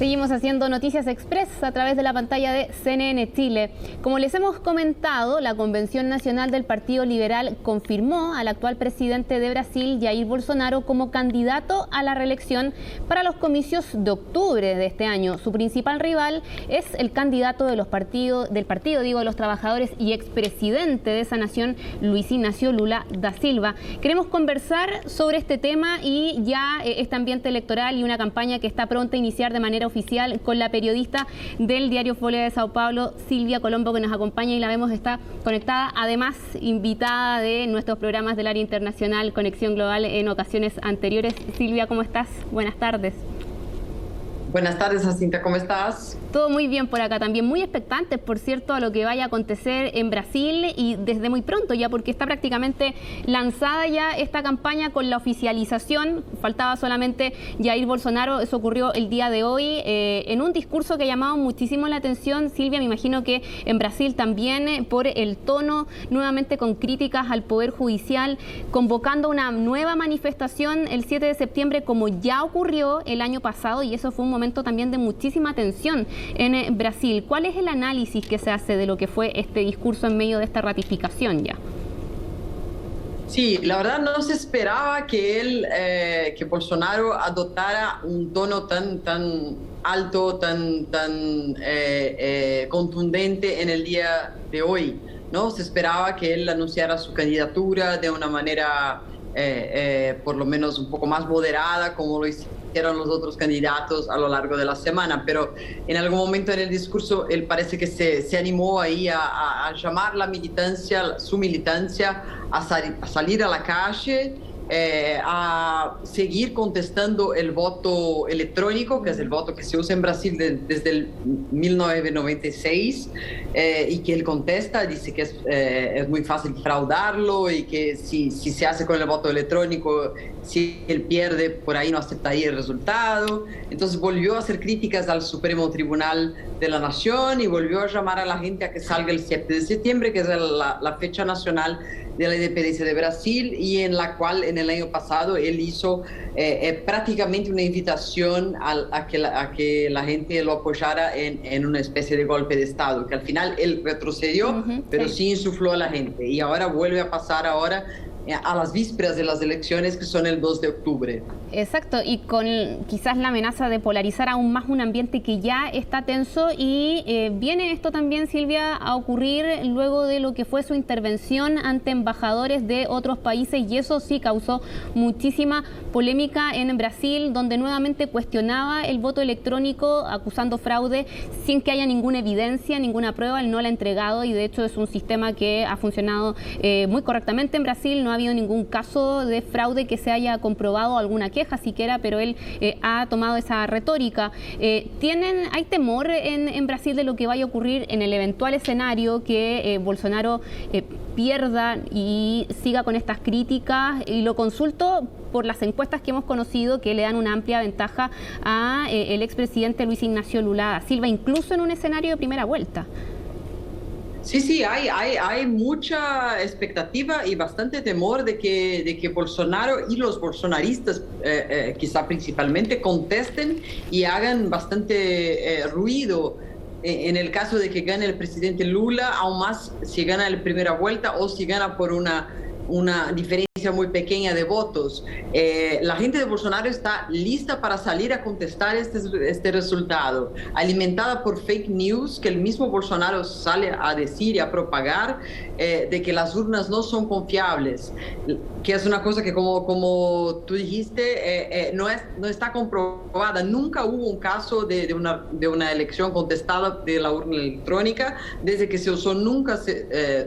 Seguimos haciendo Noticias Express a través de la pantalla de CNN Chile. Como les hemos comentado, la Convención Nacional del Partido Liberal confirmó al actual presidente de Brasil, Jair Bolsonaro, como candidato a la reelección para los comicios de octubre de este año. Su principal rival es el candidato del partido de los Trabajadores y expresidente de esa nación, Luis Ignacio Lula da Silva. Queremos conversar sobre este tema y ya este ambiente electoral y una campaña que está pronta a iniciar de manera oficial con la periodista del diario Folha de Sao Paulo, Silvia Colombo, que nos acompaña y la vemos está conectada, además invitada de nuestros programas del área internacional Conexión Global en ocasiones anteriores. Silvia, ¿cómo estás? Buenas tardes. Buenas tardes, Jacinta, ¿cómo estás? Todo muy bien por acá, también muy expectantes, por cierto, a lo que vaya a acontecer en Brasil y desde muy pronto ya, porque está prácticamente lanzada ya esta campaña con la oficialización. Faltaba solamente Jair Bolsonaro, eso ocurrió el día de hoy, en un discurso que ha llamado muchísimo la atención. Silvia, me imagino que en Brasil también por el tono, nuevamente con críticas al Poder Judicial, convocando una nueva manifestación el 7 de septiembre, como ya ocurrió el año pasado, y eso fue un momento también de muchísima tensión en Brasil. ¿Cuál es el análisis que se hace de lo que fue este discurso en medio de esta ratificación ya? Sí, la verdad no se esperaba que Bolsonaro adoptara un tono tan alto, tan contundente en el día de hoy, ¿no? Se esperaba que él anunciara su candidatura de una manera por lo menos un poco más moderada, como lo hicieron los otros candidatos a lo largo de la semana, pero en algún momento en el discurso él parece que se animó ahí a llamar su militancia a salir a la calle, a seguir contestando el voto electrónico, que es el voto que se usa en Brasil desde el 1996, y que él contesta, dice que es muy fácil fraudarlo y que si se hace con el voto electrónico, si él pierde, por ahí no aceptaría el resultado. Entonces volvió a hacer críticas al Supremo Tribunal de la Nación y volvió a llamar a la gente a que salga el 7 de septiembre, que es la fecha nacional de la independencia de Brasil, y en la cual en el año pasado él hizo prácticamente una invitación a que la gente lo apoyara en una especie de golpe de Estado, que al final él retrocedió, pero sí insufló a la gente, y ahora vuelve a pasar a las vísperas de las elecciones, que son el 2 de octubre. Exacto, y con quizás la amenaza de polarizar aún más un ambiente que ya está tenso, y viene esto también, Silvia, a ocurrir luego de lo que fue su intervención ante embajadores de otros países, y eso sí causó muchísima polémica en Brasil, donde nuevamente cuestionaba el voto electrónico, acusando fraude sin que haya ninguna evidencia, ninguna prueba. Él no la ha entregado, y de hecho es un sistema que ha funcionado muy correctamente en Brasil. No ha habido ningún caso de fraude que se haya comprobado, alguna queja siquiera, pero él ha tomado esa retórica. ¿Hay temor en Brasil de lo que vaya a ocurrir en el eventual escenario que Bolsonaro pierda y siga con estas críticas? Y lo consulto por las encuestas que hemos conocido, que le dan una amplia ventaja a el expresidente Luis Ignacio Lula da Silva, incluso en un escenario de primera vuelta. Sí, hay mucha expectativa y bastante temor de que Bolsonaro y los bolsonaristas, quizá principalmente, contesten y hagan bastante ruido en el caso de que gane el presidente Lula, aún más si gana la primera vuelta o si gana por una diferencia muy pequeña de votos. La gente de Bolsonaro está lista para salir a contestar este resultado, alimentada por fake news que el mismo Bolsonaro sale a decir y a propagar, de que las urnas no son confiables, que es una cosa que, como tú dijiste, no está comprobada. Nunca hubo un caso de una elección contestada de la urna electrónica. Desde que se usó nunca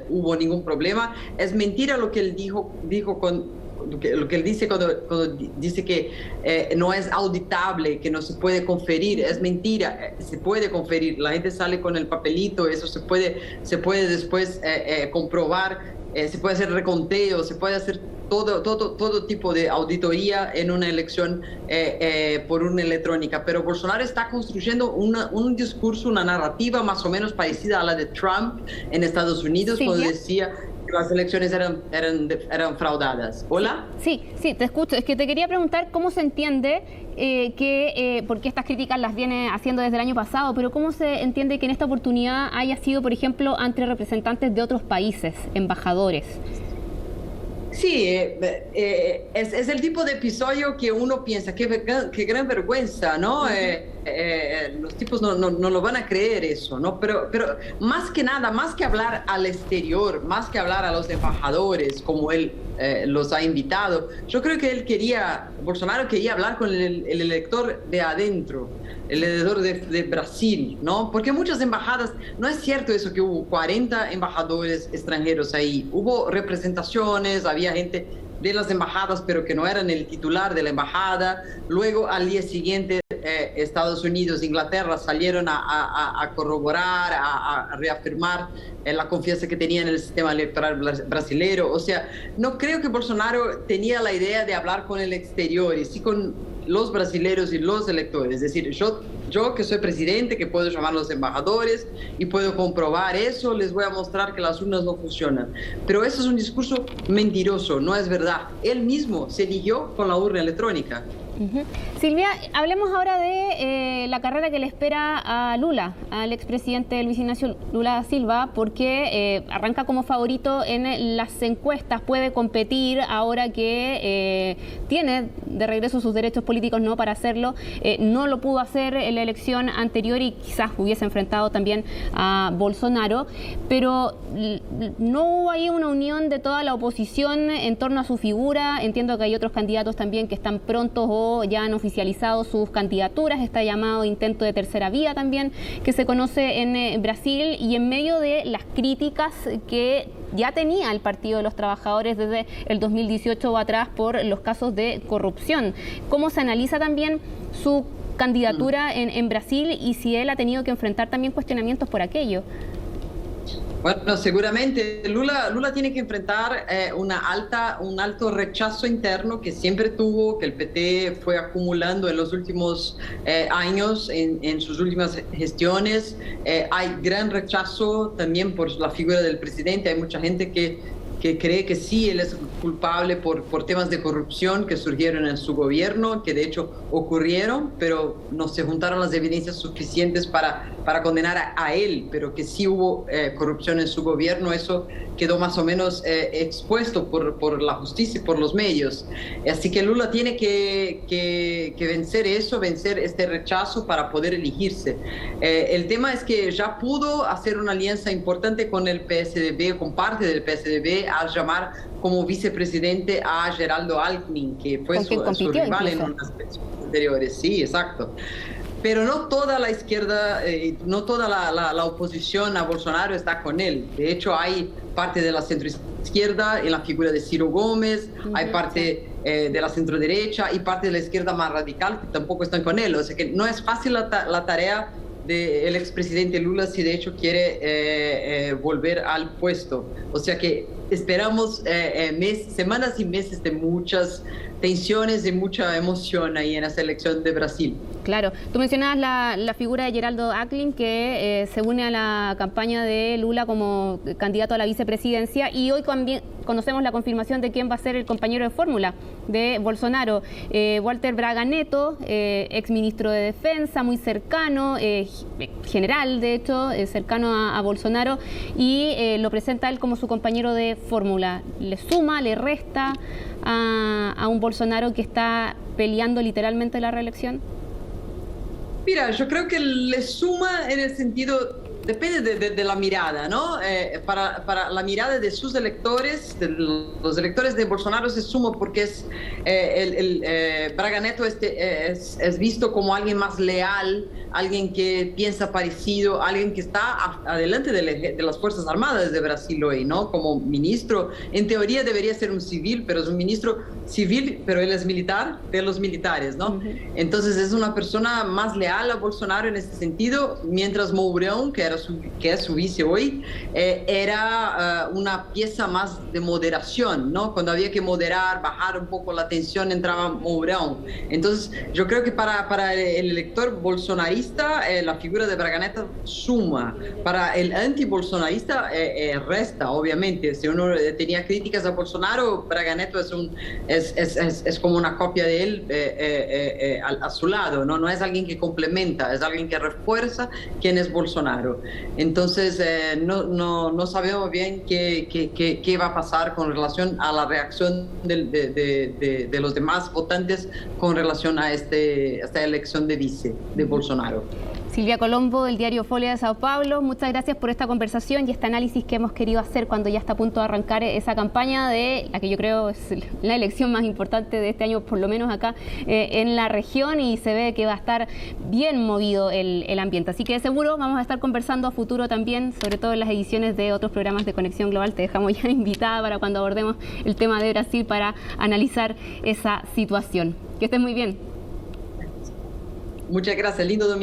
hubo ningún problema. Es mentira lo que él dijo lo que él dice cuando dice que no es auditable, que no se puede conferir. Es mentira, se puede conferir. La gente sale con el papelito, eso se puede después comprobar, se puede hacer reconteo, se puede hacer todo tipo de auditoría en una elección por una electrónica. Pero Bolsonaro está construyendo un discurso, una narrativa más o menos parecida a la de Trump en Estados Unidos, cuando decía las elecciones eran fraudadas. ¿Hola? Sí, te escucho. Es que te quería preguntar cómo se entiende porque estas críticas las viene haciendo desde el año pasado, pero cómo se entiende que en esta oportunidad haya sido, por ejemplo, ante representantes de otros países, embajadores. Sí, es el tipo de episodio que uno piensa, qué gran vergüenza, ¿no? Los tipos no lo van a creer eso, ¿no? Pero más que nada, más que hablar al exterior, más que hablar a los embajadores, como él los ha invitado, yo creo que Bolsonaro quería hablar con el elector de adentro, el elector de Brasil, ¿no? Porque muchas embajadas, no es cierto eso que hubo 40 embajadores extranjeros ahí, hubo representaciones, había gente de las embajadas, pero que no eran el titular de la embajada. Luego, al día siguiente, Estados Unidos e Inglaterra salieron a corroborar, a reafirmar la confianza que tenía en el sistema electoral brasileño. O sea, no creo que Bolsonaro tenía la idea de hablar con el exterior, y sí con los brasileños y los electores. Es decir, yo que soy presidente, que puedo llamar a los embajadores y puedo comprobar eso, les voy a mostrar que las urnas no funcionan. Pero eso es un discurso mentiroso, no es verdad. Él mismo se eligió con la urna electrónica. Silvia, hablemos ahora de la carrera que le espera a Lula, al expresidente Luis Ignacio Lula da Silva, porque arranca como favorito en las encuestas, puede competir ahora que tiene de regreso sus derechos políticos, no para hacerlo, no lo pudo hacer en la elección anterior y quizás hubiese enfrentado también a Bolsonaro, pero no hubo ahí una unión de toda la oposición en torno a su figura. Entiendo que hay otros candidatos también que están prontos o ya han oficializado sus candidaturas, está llamado intento de tercera vía también, que se conoce en Brasil, y en medio de las críticas que ya tenía el Partido de los Trabajadores desde el 2018 o atrás por los casos de corrupción. ¿Cómo se analiza también su candidatura en Brasil y si él ha tenido que enfrentar también cuestionamientos por aquello? Bueno, seguramente Lula tiene que enfrentar un alto rechazo interno que siempre tuvo, que el PT fue acumulando en los últimos años, en sus últimas gestiones. Hay gran rechazo también por la figura del presidente. Hay mucha gente que cree que sí, él es culpable por temas de corrupción que surgieron en su gobierno, que de hecho ocurrieron, pero no se juntaron las evidencias suficientes para condenar a él, pero que sí hubo corrupción en su gobierno. Eso quedó más o menos expuesto por la justicia y por los medios. Así que Lula tiene que vencer eso, vencer este rechazo para poder elegirse. El tema es que ya pudo hacer una alianza importante con el PSDB, con parte del PSDB, al llamar como vicepresidente a Geraldo Alckmin, que fue su rival en unas elecciones anteriores. Sí, exacto. Pero no toda la izquierda, no toda la oposición a Bolsonaro está con él. De hecho, hay parte de la centroizquierda en la figura de Ciro Gómez, hay parte de la centroderecha y parte de la izquierda más radical que tampoco están con él. O sea que no es fácil la tarea del expresidente Lula si de hecho quiere volver al puesto. O sea que esperamos semanas y meses de muchas tensiones y mucha emoción ahí en esa elección de Brasil. Claro, tú mencionabas la figura de Geraldo Alckmin, que se une a la campaña de Lula como candidato a la vicepresidencia, y hoy también conocemos la confirmación de quién va a ser el compañero de fórmula de Bolsonaro, Walter Braga Neto, exministro de Defensa, muy cercano, general de hecho, cercano a Bolsonaro, y lo presenta él como su compañero de fórmula. ¿Le suma, le resta a un Bolsonaro que está peleando literalmente la reelección? Mira, yo creo que le suma en el sentido, depende de la mirada, ¿no? Para la mirada de sus electores, de los electores de Bolsonaro se suma porque es Braga Neto es visto como alguien más leal, alguien que piensa parecido, alguien que está adelante de las Fuerzas Armadas de Brasil hoy, ¿no? Como ministro, en teoría debería ser un civil, pero es un ministro civil, pero él es militar de los militares, ¿no? Entonces es una persona más leal a Bolsonaro en este sentido, mientras Mourão, que era que es su vice hoy, era una pieza más de moderación, ¿no? Cuando había que moderar, bajar un poco la tensión, entraba Mourão. Entonces, yo creo que para el elector bolsonarista, la figura de Braga Neto suma. Para el anti-bolsonarista, resta, obviamente. Si uno tenía críticas a Bolsonaro, Braga Neto es como una copia de él a su lado, ¿no? No es alguien que complementa, es alguien que refuerza quién es Bolsonaro. Entonces, no sabemos bien qué va a pasar con relación a la reacción de los demás votantes con relación a esta elección de vice de Bolsonaro. Silvia Colombo, del diario Folha de Sao Paulo, muchas gracias por esta conversación y este análisis que hemos querido hacer cuando ya está a punto de arrancar esa campaña de la que yo creo es la elección más importante de este año, por lo menos acá en la región, y se ve que va a estar bien movido el ambiente. Así que seguro vamos a estar conversando a futuro también, sobre todo en las ediciones de otros programas de Conexión Global. Te dejamos ya invitada para cuando abordemos el tema de Brasil para analizar esa situación. Que estés muy bien. Muchas gracias, lindo domingo.